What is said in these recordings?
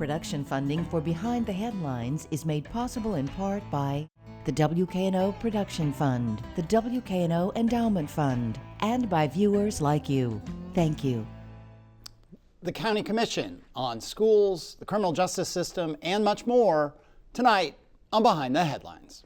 production funding for Behind the Headlines is made possible in part by the WKNO Production Fund, the WKNO Endowment Fund, and by viewers like you. Thank you. The County Commission on schools, the criminal justice system, and much more tonight on Behind the Headlines.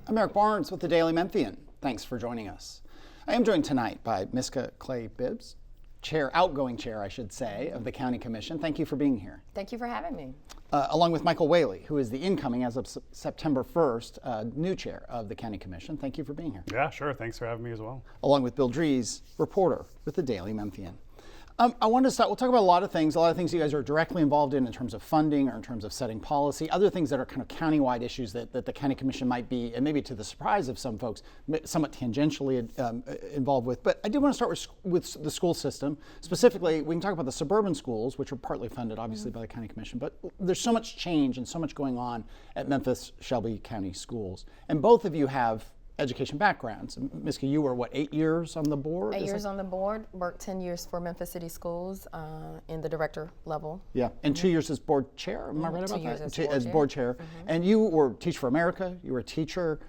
I'm Eric Barnes with the Daily Memphian. Thanks for joining us. I am joined tonight by Miska Clay Bibbs, outgoing chair, I should say, of the County Commission. Thank you for being here. Thank you for having me. Along with Michael Whaley, who is the incoming, as of September 1st, new chair of the County Commission. Thank you for being here. Yeah, sure. Thanks for having me as well. Along with Bill Dries, reporter with the Daily Memphian. I wanted to start, we'll talk about a lot of things you guys are directly involved in terms of funding or in terms of setting policy, other things that are kind of county-wide issues that the County Commission might be, and maybe to the surprise of some folks, somewhat tangentially involved with. But I did want to start with the school system. Specifically, we can talk about the suburban schools, which are partly funded, obviously, by the County Commission, but there's so much change and so much going on at Memphis Shelby County Schools. And both of you have education backgrounds. Miska, you were 8 years on the board? 8 years on the board, worked 10 years for Memphis City Schools in the director level. Yeah, and 2 years as board chair, am I right about 2 years that? as board chair. And you were Teach for America, you were a teacher,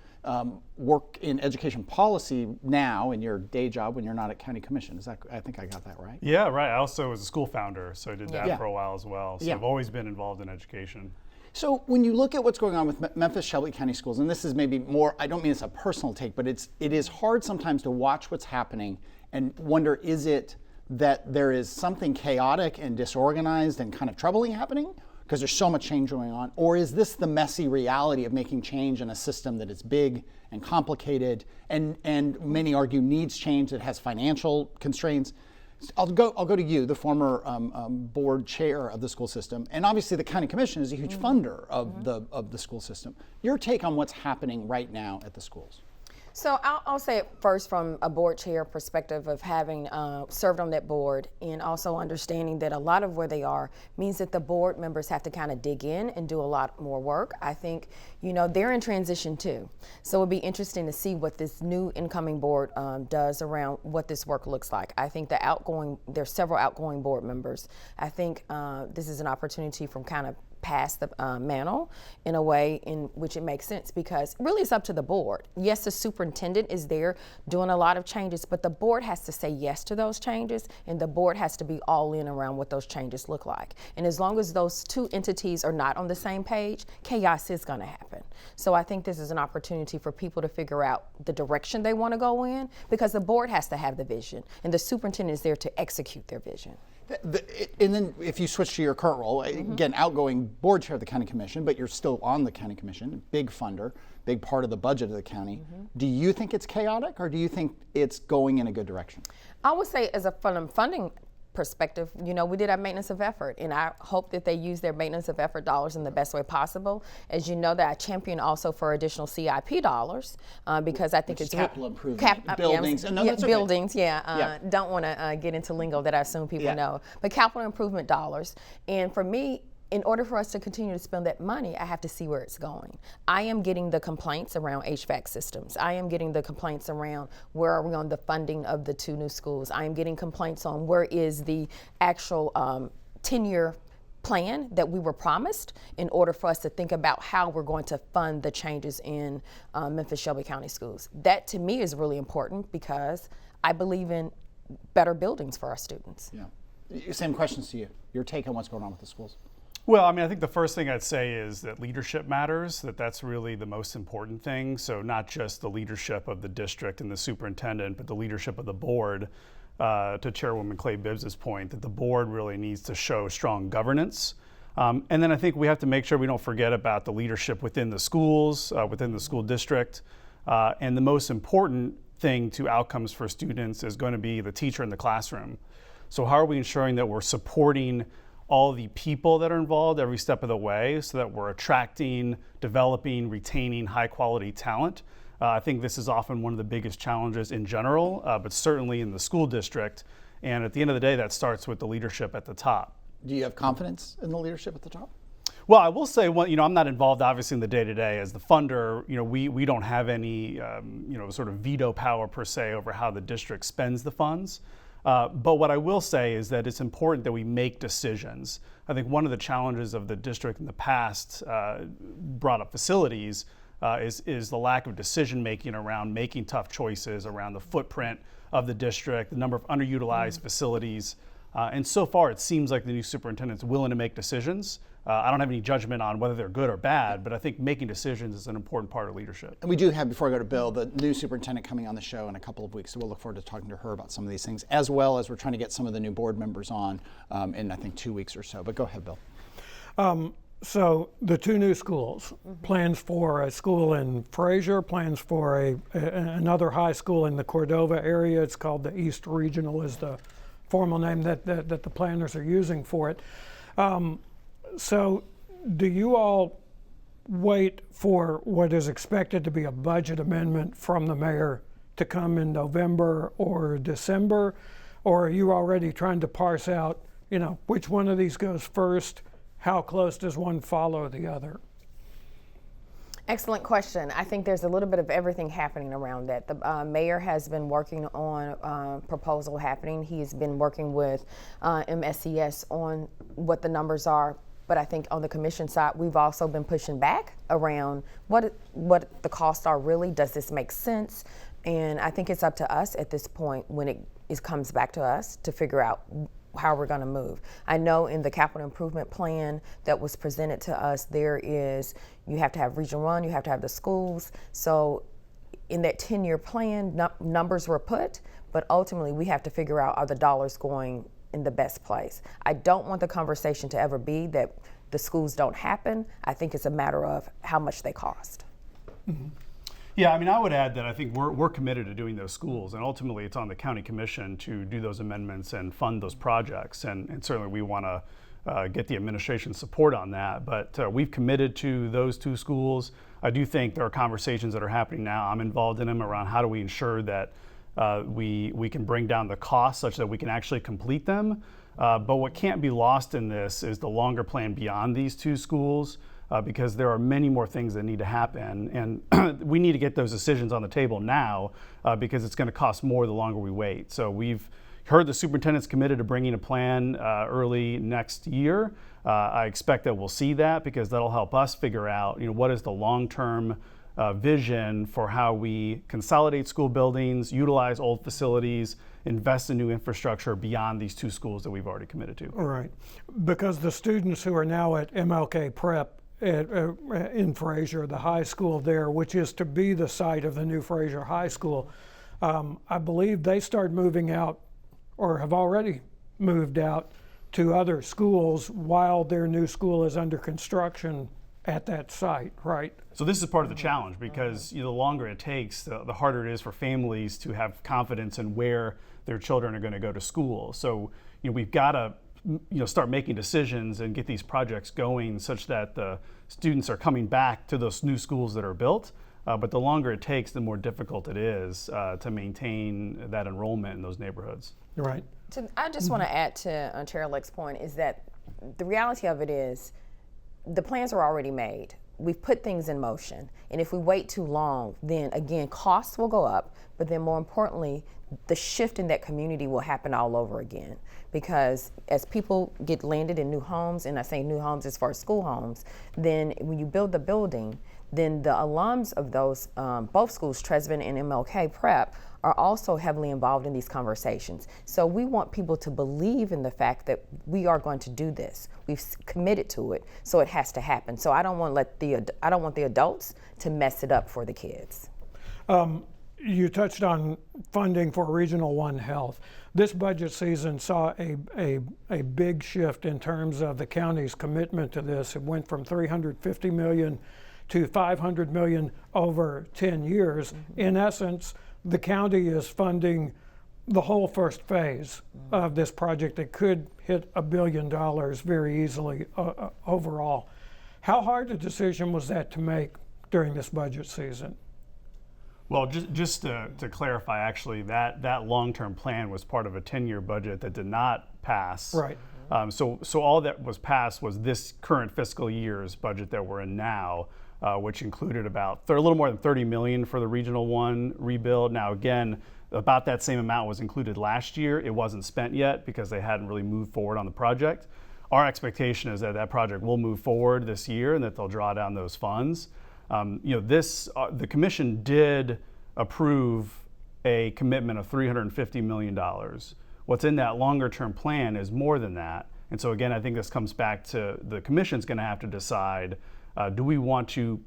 work in education policy now in your day job when you're not at County Commission. I think I got that right? Yeah, right. I also was a school founder, so I did that Yeah. for a while as well. So I've always been involved in education. So when you look at what's going on with Memphis Shelby County Schools, and this is maybe more, I don't mean it's a personal take, but it is hard sometimes to watch what's happening and wonder, is it that there is something chaotic and disorganized and kind of troubling happening because there's so much change going on? Or is this the messy reality of making change in a system that is big and complicated and many argue needs change, that has financial constraints? I'll go to you, the former board chair of the school system, and obviously the County Commission is a huge funder of the school system. Your take on what's happening right now at the schools? So I'll say it first from a board chair perspective of having served on that board, and also understanding that a lot of where they are means that the board members have to kind of dig in and do a lot more work. I think, they're in transition too. So it'll be interesting to see what this new incoming board does around what this work looks like. I think there's several outgoing board members. I think this is an opportunity from kind of pass the mantle in a way in which it makes sense, because really it's up to the board. Yes, the superintendent is there doing a lot of changes, but the board has to say yes to those changes, and the board has to be all in around what those changes look like. And as long as those two entities are not on the same page, chaos is going to happen. So I think this is an opportunity for people to figure out the direction they want to go in, because the board has to have the vision, and the superintendent is there to execute their vision. And then if you switch to your current role, again, outgoing board chair of the County Commission, but you're still on the County Commission, big funder, big part of the budget of the county. Do you think it's chaotic, or do you think it's going in a good direction? I would say, as a funding perspective, we did our maintenance of effort, and I hope that they use their maintenance of effort dollars in the best way possible. As you know, that I champion also for additional CIP dollars because I think it's capital improvement, buildings. Buildings, okay. Don't want to get into lingo that I assume people know, but capital improvement dollars. And for me, in order for us to continue to spend that money, I have to see where it's going. I am getting the complaints around HVAC systems. I am getting the complaints around where are we on the funding of the 2 new schools. I am getting complaints on where is the actual 10-year plan that we were promised in order for us to think about how we're going to fund the changes in Memphis Shelby County Schools. That to me is really important, because I believe in better buildings for our students. Yeah. Same questions to you. Your take on what's going on with the schools? Well, I think the first thing I'd say is that leadership matters, that's really the most important thing. So not just the leadership of the district and the superintendent, but the leadership of the board. To Chairwoman Clay Bibbs' point, that the board really needs to show strong governance. And then I think we have to make sure we don't forget about the leadership within the schools, within the school district. And the most important thing to outcomes for students is going to be the teacher in the classroom. So how are we ensuring that we're supporting all the people that are involved every step of the way, so that we're attracting, developing, retaining high quality talent? I think this is often one of the biggest challenges in general, but certainly in the school district. And at the end of the day, that starts with the leadership at the top. Do you have confidence in the leadership at the top? Well, I will say, I'm not involved obviously in the day-to-day as the funder. We don't have any, sort of veto power per se over how the district spends the funds. But what I will say is that it's important that we make decisions. I think one of the challenges of the district in the past, brought up facilities, is the lack of decision making around making tough choices around the footprint of the district, the number of underutilized facilities. And so far, it seems like the new superintendent's willing to make decisions. I don't have any judgment on whether they're good or bad, but I think making decisions is an important part of leadership. And we do have, before I go to Bill, the new superintendent coming on the show in a couple of weeks, so we'll look forward to talking to her about some of these things, as well as we're trying to get some of the new board members on in, I think, 2 weeks or so. But go ahead, Bill. So the 2 new schools, plans for a school in Fraser, plans for another high school in the Cordova area. It's called the East Regional is the formal name that the planners are using for it. So do you all wait for what is expected to be a budget amendment from the mayor to come in November or December? Or are you already trying to parse out, which one of these goes first? How close does one follow the other? Excellent question. I think there's a little bit of everything happening around that. The mayor has been working on a proposal happening. He's been working with MSCS on what the numbers are. But I think on the commission side, we've also been pushing back around what the costs are really. Does this make sense? And I think it's up to us at this point when it comes back to us to figure out how we're going to move. I know in the capital improvement plan that was presented to us, you have to have Region 1, you have to have the schools. So in that 10-year plan, numbers were put, but ultimately we have to figure out, are the dollars going in the best place? I don't want the conversation to ever be that the schools don't happen. I think it's a matter of how much they cost. Mm-hmm. Yeah, I would add that I think we're committed to doing those schools, and ultimately it's on the county commission to do those amendments and fund those projects, and certainly we want to get the administration's support on that, but we've committed to those 2 schools. I do think there are conversations that are happening now. I'm involved in them around how do we ensure that we can bring down the cost such that we can actually complete them. But what can't be lost in this is the longer plan beyond these 2 schools, because there are many more things that need to happen. And we need to get those decisions on the table now because it's going to cost more the longer we wait. So we've heard the superintendent's committed to bringing a plan early next year. I expect that we'll see that because that'll help us figure out what is the long-term vision for how we consolidate school buildings, utilize old facilities, invest in new infrastructure beyond these 2 schools that we've already committed to. Right, because the students who are now at MLK Prep in Fraser, the high school there, which is to be the site of the new Fraser High School, I believe they start moving out or have already moved out to other schools while their new school is under construction at that site, right? So this is part of the challenge because the longer it takes, the harder it is for families to have confidence in where their children are going to go to school. So we've got to start making decisions and get these projects going such that the students are coming back to those new schools that are built. But the longer it takes, the more difficult it is to maintain that enrollment in those neighborhoods. Right. I just want to add to Chair Leck's point is that the reality of it is the plans are already made. We've put things in motion. And if we wait too long, then again, costs will go up, but then more importantly, the shift in that community will happen all over again. Because as people get landed in new homes, and I say new homes as far as school homes, then when you build the building, then the alums of those, both schools, Tresvant and MLK Prep, are also heavily involved in these conversations. So we want people to believe in the fact that we are going to do this. We've committed to it, so it has to happen. So I don't want the adults to mess it up for the kids. You touched on funding for Regional 1 Health. This budget season saw a big shift in terms of the county's commitment to this. It went from $350 million to $500 million over 10 years. Mm-hmm. In essence, the county is funding the whole first phase of this project that could hit $1 billion very easily overall. How hard a decision was that to make during this budget season? Well, just to clarify, actually, that long-term plan was part of a 10-year budget that did not pass. Right. So all that was passed was this current fiscal year's budget that we're in now, which included about a little more than $30 million for the Regional 1 rebuild. Now, again, about that same amount was included last year. It wasn't spent yet because they hadn't really moved forward on the project. Our expectation is that project will move forward this year and that they'll draw down those funds. The commission did approve a commitment of $350 million. What's in that longer term plan is more than that. And so again, I think this comes back to the commission's going to have to decide, do we want to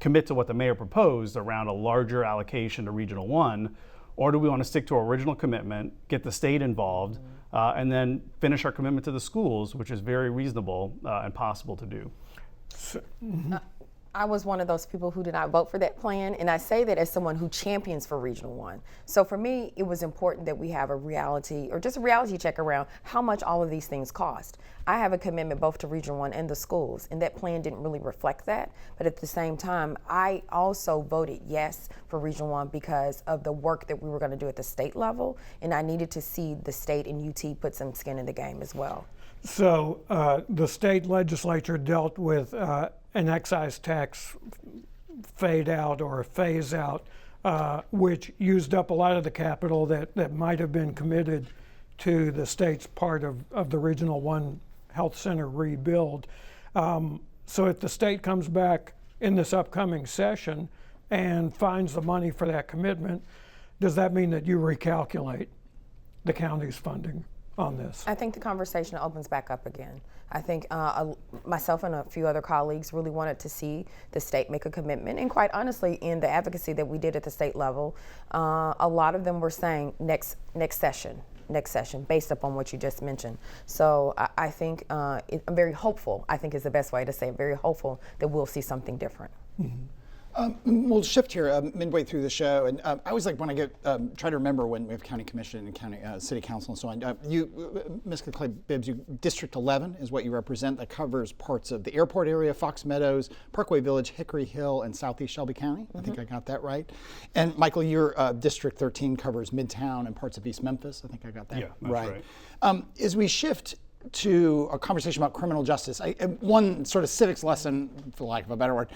commit to what the mayor proposed around a larger allocation to Regional 1, or do we want to stick to our original commitment, get the state involved, and then finish our commitment to the schools, which is very reasonable and possible to do. I was one of those people who did not vote for that plan, and I say that as someone who champions for Regional 1. So for me, it was important that we have a reality, or just a reality check around how much all of these things cost. I have a commitment both to Regional 1 and the schools, and that plan didn't really reflect that. But at the same time, I also voted yes for Regional 1 because of the work that we were going to do at the state level, and I needed to see the state and UT put some skin in the game as well. So the state legislature dealt with an excise tax fade out or phase out, which used up a lot of the capital that might have been committed to the state's part of the Regional 1 Health Center rebuild. So if the state comes back in this upcoming session and finds the money for that commitment, does that mean that you recalculate the county's funding on this? I think the conversation opens back up again. I think myself and a few other colleagues really wanted to see the state make a commitment. And quite honestly, in the advocacy that we did at the state level, a lot of them were saying next session, based upon what you just mentioned. So I think I'm very hopeful, I think is the best way to say it, very hopeful that we'll see something different. Mm-hmm. We'll shift here midway through the show, and I always like when I get try to remember when we have county commission and county city council and so on. Ms. Clay Bibbs, District 11 is what you represent. That covers parts of the airport area, Fox Meadows, Parkway Village, Hickory Hill, and Southeast Shelby County. I think I got that right. And Michael, your District 13 covers Midtown and parts of East Memphis. I think I got that right. As we shift to a conversation about criminal justice, one sort of civics lesson, for lack of a better word.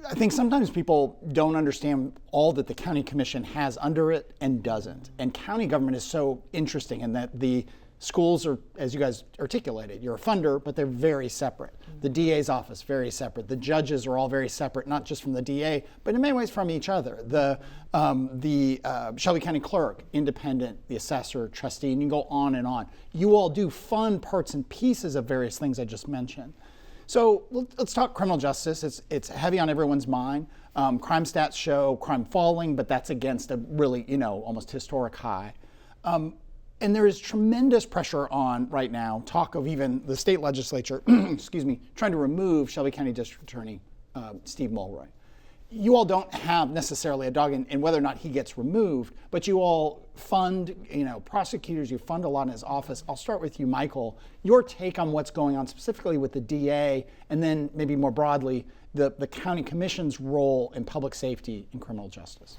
I think sometimes people don't understand all that the county commission has under it and doesn't. And county government is so interesting in that the schools are, as you guys articulated, you're a funder, but they're very separate. The DA's office, very separate. The judges are all very separate, not just from the DA, but in many ways from each other. The Shelby County clerk, independent, the assessor, trustee, and you can go on and on. You all do fund parts and pieces of various things I just mentioned. So let's talk criminal justice. It's heavy on everyone's mind. Crime stats show crime falling, but that's against a really, almost historic high. And there is tremendous pressure on right now, talk of even the state legislature, trying to remove Shelby County District Attorney Steve Mulroy. You all don't have necessarily a dog in whether or not he gets removed, but you all fund, prosecutors, you fund a lot in his office. I'll start with you, Michael. Your take on what's going on specifically with the DA, and then maybe more broadly, the county commission's role in public safety and criminal justice.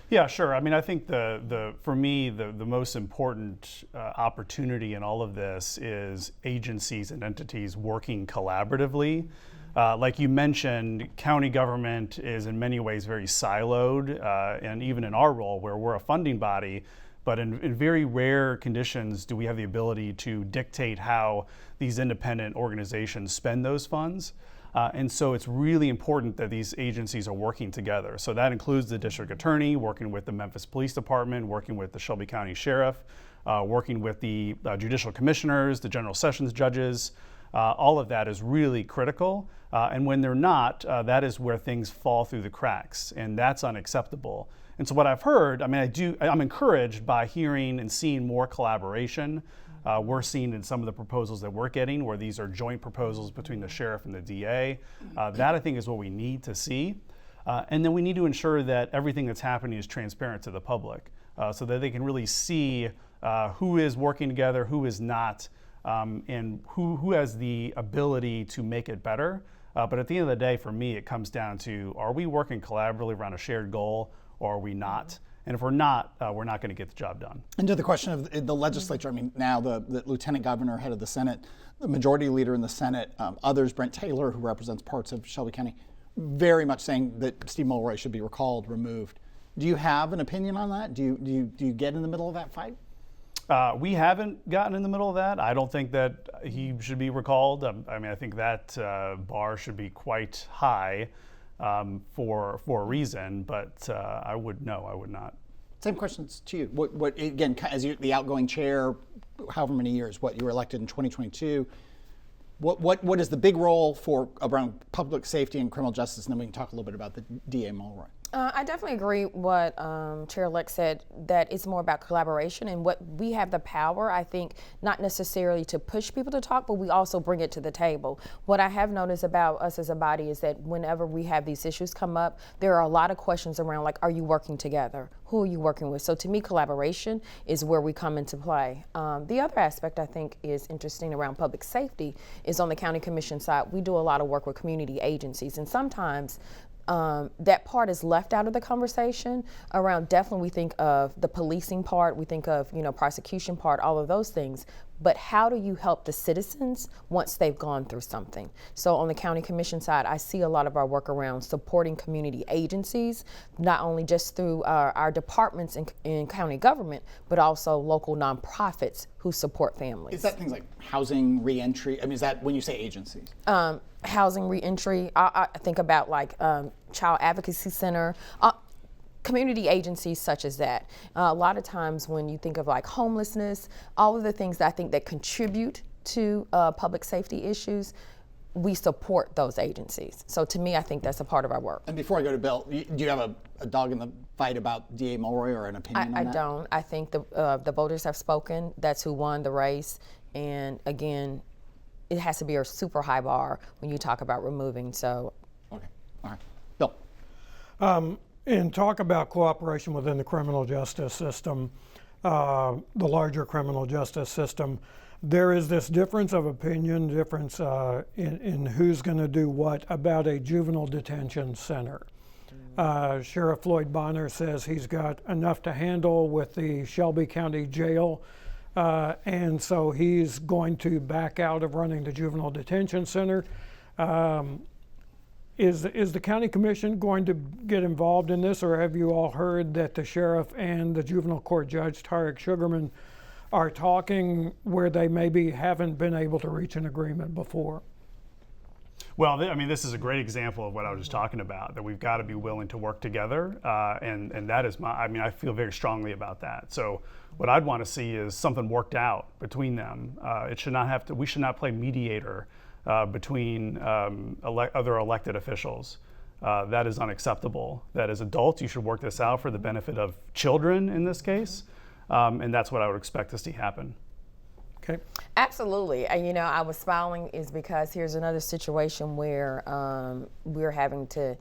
Yeah, sure. I mean, I think for me, the most important opportunity in all of this is agencies and entities working collaboratively. Like you mentioned, county government is in many ways very siloed, and even in our role where we're a funding body, but in very rare conditions do we have the ability to dictate how these independent organizations spend those funds. And so it's really important that these agencies are working together. So that includes the district attorney, working with the Memphis Police Department, working with the Shelby County Sheriff, working with the judicial commissioners, the general sessions judges. All of that is really critical. And when they're not, that is where things fall through the cracks, and that's unacceptable. And so what I've heard, I'm encouraged by hearing and seeing more collaboration. We're seeing in some of the proposals that we're getting where these are joint proposals between the sheriff and the DA. That I think is what we need to see. And then we need to ensure that everything that's happening is transparent to the public so that they can really see who is working together, who is not, and who has the ability to make it better. But at the end of the day, for me, it comes down to, are we working collaboratively around a shared goal, or are we not? And if we're not going to get the job done. And to the question of the legislature, I mean, now the lieutenant governor, head of the Senate, the majority leader in the Senate, others, Brent Taylor, who represents parts of Shelby County, very much saying that Steve Mulroy should be recalled, removed. Do you have an opinion on that? Do you get in the middle of that fight? We haven't gotten in the middle of that. I don't think that he should be recalled. I mean, I think that bar should be quite high for a reason, but I would not. Same questions to you. What again, as the outgoing chair, however many years, you were elected in 2022. What is the big role for around public safety and criminal justice? And then we can talk a little bit about the DA Mulroy. I definitely agree what Chair-elect said, that it's more about collaboration and what we have the power, I think, not necessarily to push people to talk, but we also bring it to the table. What I have noticed about us as a body is that whenever we have these issues come up, there are a lot of questions around, like, are you working together? Who are you working with? So to me, collaboration is where we come into play. The other aspect I think is interesting around public safety is on the county commission side. We do a lot of work with community agencies, and sometimes that part is left out of the conversation around. Definitely we think of the policing part, we think of, prosecution part, all of those things, but how do you help the citizens once they've gone through something? So on the county commission side, I see a lot of our work around supporting community agencies, not only just through our departments in county government, but also local nonprofits who support families. Is that things like housing, reentry? I mean, is that when you say agencies? Housing, reentry, I think about like Child Advocacy Center, community agencies such as that. A lot of times when you think of like homelessness, all of the things that I think that contribute to public safety issues, we support those agencies. So to me, I think that's a part of our work. And before I go to Bill, do you have a dog in the fight about DA Mulroy or an opinion on that? I don't. I think the voters have spoken. That's who won the race. And again, it has to be a super high bar when you talk about removing. So. Okay. All right. Bill. And talk about cooperation within the criminal justice system, the larger criminal justice system. There is this difference of opinion, in who's going to do what about a juvenile detention center. Sheriff Floyd Bonner says he's got enough to handle with the Shelby County Jail, and so he's going to back out of running the juvenile detention center. Is the county commission going to get involved in this, or have you all heard that the sheriff and the juvenile court judge, Tarek Sugarman, are talking where they maybe haven't been able to reach an agreement before? Well, I mean, this is a great example of what I was just talking about, that we've got to be willing to work together, and that is I feel very strongly about that. So what I'd want to see is something worked out between them. We should not play mediator between other elected officials. That is unacceptable. That as adults, you should work this out for the benefit of children in this case, and that's what I would expect to see happen. Okay. Absolutely. I was smiling is because here's another situation where we're having to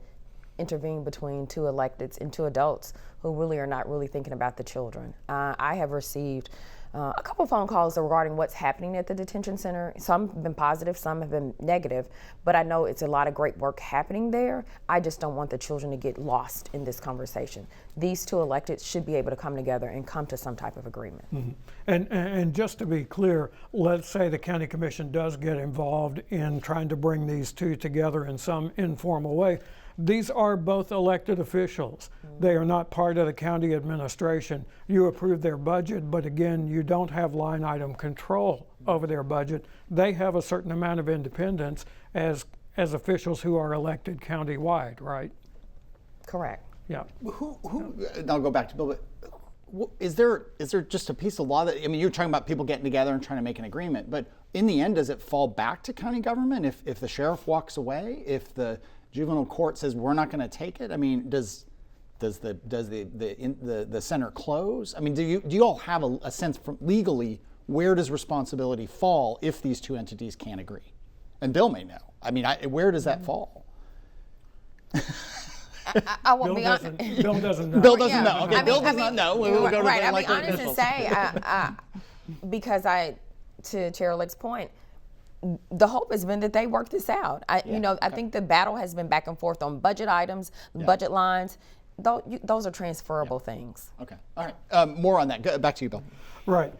intervene between two electeds and two adults who really are not really thinking about the children. I have received a couple phone calls regarding what's happening at the detention center. Some have been positive, some have been negative, but I know it's a lot of great work happening there. I just don't want the children to get lost in this conversation. These two electeds should be able to come together and come to some type of agreement. Mm-hmm. And just to be clear, let's say the county commission does get involved in trying to bring these two together in some informal way. These are both elected officials. They are not part of the county administration. You approve their budget, but again, you don't have line item control over their budget. They have a certain amount of independence as officials who are elected countywide, right? Correct. Yeah. And I'll go back to Bill, but is there just a piece of law that, you're talking about people getting together and trying to make an agreement, but in the end, does it fall back to county government if the sheriff walks away, if the juvenile court says we're not going to take it? I mean, does the center close? I mean, do you all have a sense from legally where does responsibility fall if these two entities can't agree? And Bill may know. I mean, where does that fall? I won't be honest. Bill doesn't know. Bill doesn't know. Okay, Bill does not know. We'll go to right. the I'll be honest officials. and say, because to Chair-elect's point, the hope has been that they work this out. I think the battle has been back and forth on budget items, budget lines. those are transferable things. Okay. All right. More on that. Back to you, Bill. Right.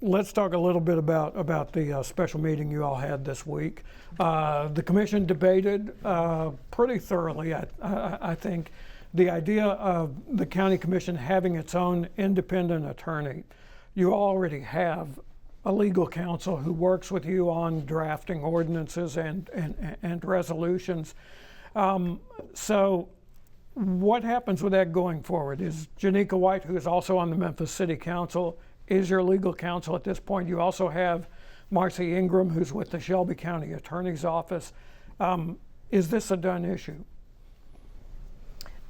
Let's talk a little bit about the special meeting you all had this week. The commission debated pretty thoroughly, I think, the idea of the county commission having its own independent attorney. You already have a legal counsel who works with you on drafting ordinances and resolutions. So what happens with that going forward? Is Janika White, who is also on the Memphis City Council, is your legal counsel at this point? You also have Marcy Ingram, who's with the Shelby County Attorney's Office. Is this a done issue?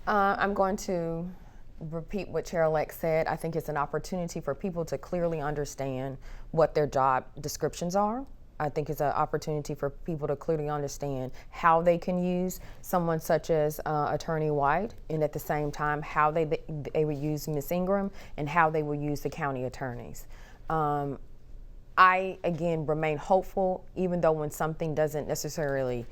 I'm going to repeat what Chair-elect said. I think it's an opportunity for people to clearly understand what their job descriptions are. I think it's an opportunity for people to clearly understand how they can use someone such as Attorney White, and at the same time how they would use Ms. Ingram and how they will use the county attorneys. I, again, remain hopeful, even though when something doesn't necessarily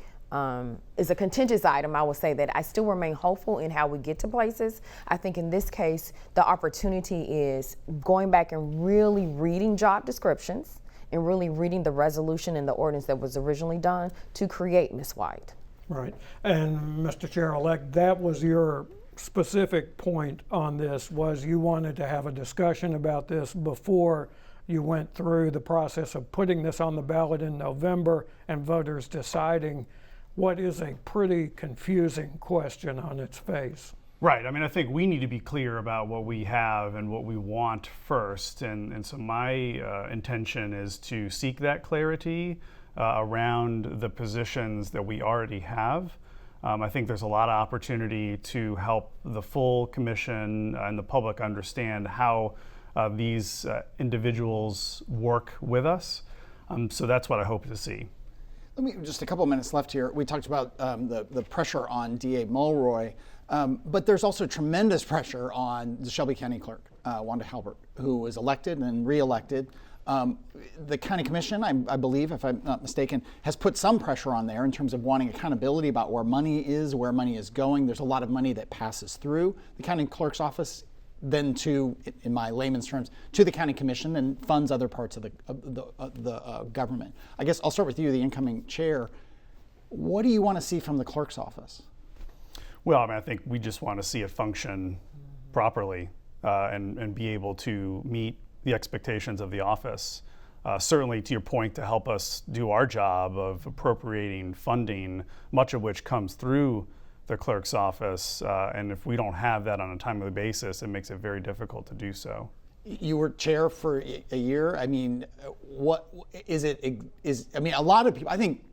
is a contentious item, I will say that I still remain hopeful in how we get to places. I think in this case, the opportunity is going back and really reading job descriptions and really reading the resolution and the ordinance that was originally done to create Ms. White. Right. And Mr. Chair-elect, that was your specific point on this, was you wanted to have a discussion about this before you went through the process of putting this on the ballot in November and voters deciding what is a pretty confusing question on its face. Right. I mean, I think we need to be clear about what we have and what we want first. And so my intention is to seek that clarity around the positions that we already have. I think there's a lot of opportunity to help the full commission and the public understand how these individuals work with us. So that's what I hope to see. Let me, just a couple of minutes left here. We talked about the pressure on DA Mulroy, but there's also tremendous pressure on the Shelby County Clerk, Wanda Halbert, who was elected and re-elected. The County Commission, I believe, if I'm not mistaken, has put some pressure on there in terms of wanting accountability about where money is going. There's a lot of money that passes through the County Clerk's office, then to, in my layman's terms, to the County Commission and funds other parts of the government. I guess I'll start with you, the incoming chair. What do you want to see from the clerk's office? Well, I mean, I think we just want to see it function properly and be able to meet the expectations of the office. Certainly, to your point, to help us do our job of appropriating funding, much of which comes through the clerk's office, and if we don't have that on a timely basis, it makes it very difficult to do so. You were chair for a year. I mean, what is it? I mean, a lot of people, I think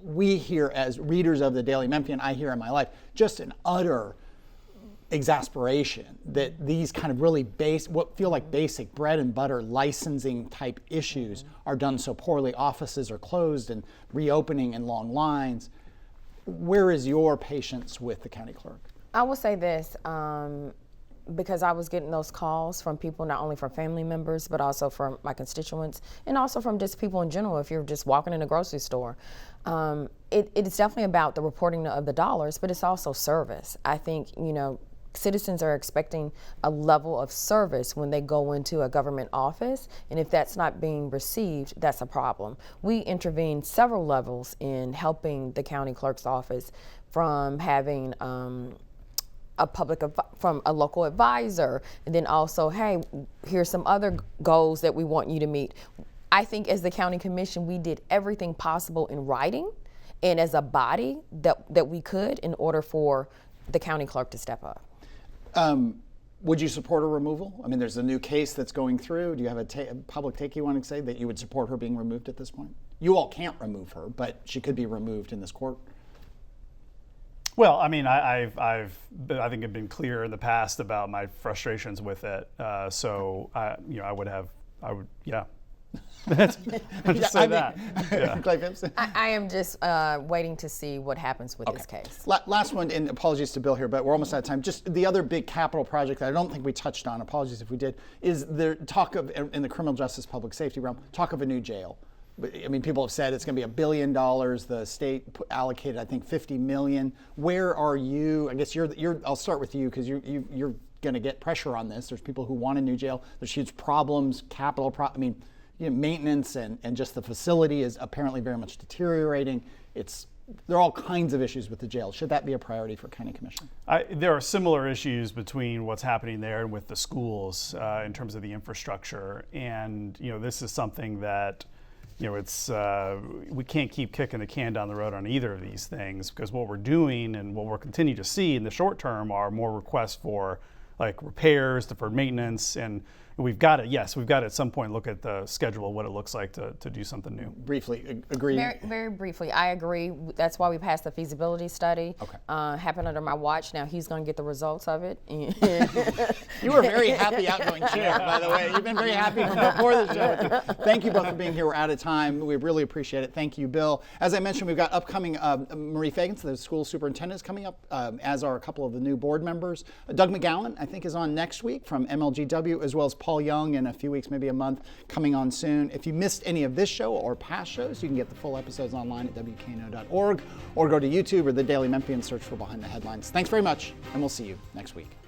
we hear as readers of the Daily Memphian, I hear in my life, just an utter exasperation that these kind of really what feel like basic bread and butter licensing type issues are done so poorly. Offices are closed and reopening in long lines. Where is your patience with the county clerk? I will say this, because I was getting those calls from people, not only from family members, but also from my constituents, and also from just people in general. If you're just walking in a grocery store, it is definitely about the reporting of the dollars, but it's also service. I think, citizens are expecting a level of service when they go into a government office, and if that's not being received, that's a problem. We intervened several levels in helping the county clerk's office, from having from a local advisor, and then also, hey, here's some other goals that we want you to meet. I think as the county commission, we did everything possible in writing and as a body that we could in order for the county clerk to step up. Would you support her removal? I mean, there's a new case that's going through. Do you have a public take you want to say that you would support her being removed at this point? You all can't remove her, but she could be removed in this court. Well, I mean, I think I've been clear in the past about my frustrations with it. So I would, yeah. I'll just say that. Yeah. I am just waiting to see what happens with this case. Last one, and apologies to Bill here, but we're almost out of time. Just the other big capital project that I don't think we touched on, apologies if we did, is the talk of, in the criminal justice public safety realm, talk of a new jail. I mean, people have said it's going to be $1 billion. The state allocated, I think, $50 million. Where are you? I guess I'll start with you because you're going to get pressure on this. There's people who want a new jail. There's huge problems, maintenance and just the facility is apparently very much deteriorating. There are all kinds of issues with the jail. Should that be a priority for County Commission? There are similar issues between what's happening there and with the schools in terms of the infrastructure. And this is something that we can't keep kicking the can down the road on either of these things, because what we're doing and what we'll continue to see in the short term are more requests for like repairs, deferred maintenance, and we've got to at some point look at the schedule of what it looks like to do something new. Briefly, agree? Very, very briefly, I agree. That's why we passed the feasibility study. Okay. Happened under my watch. Now he's going to get the results of it. You were very happy outgoing chair, by the way. You've been very happy before the show. Thank you both for being here. We're out of time. We really appreciate it. Thank you, Bill. As I mentioned, we've got upcoming Marie Fagans, the school superintendent, is coming up, as are a couple of the new board members. Doug McGowan, I think, is on next week from MLGW, as well as Paul Young in a few weeks, maybe a month, coming on soon. If you missed any of this show or past shows, you can get the full episodes online at WKNO.org or go to YouTube or the Daily Memphian and search for Behind the Headlines. Thanks very much, and we'll see you next week.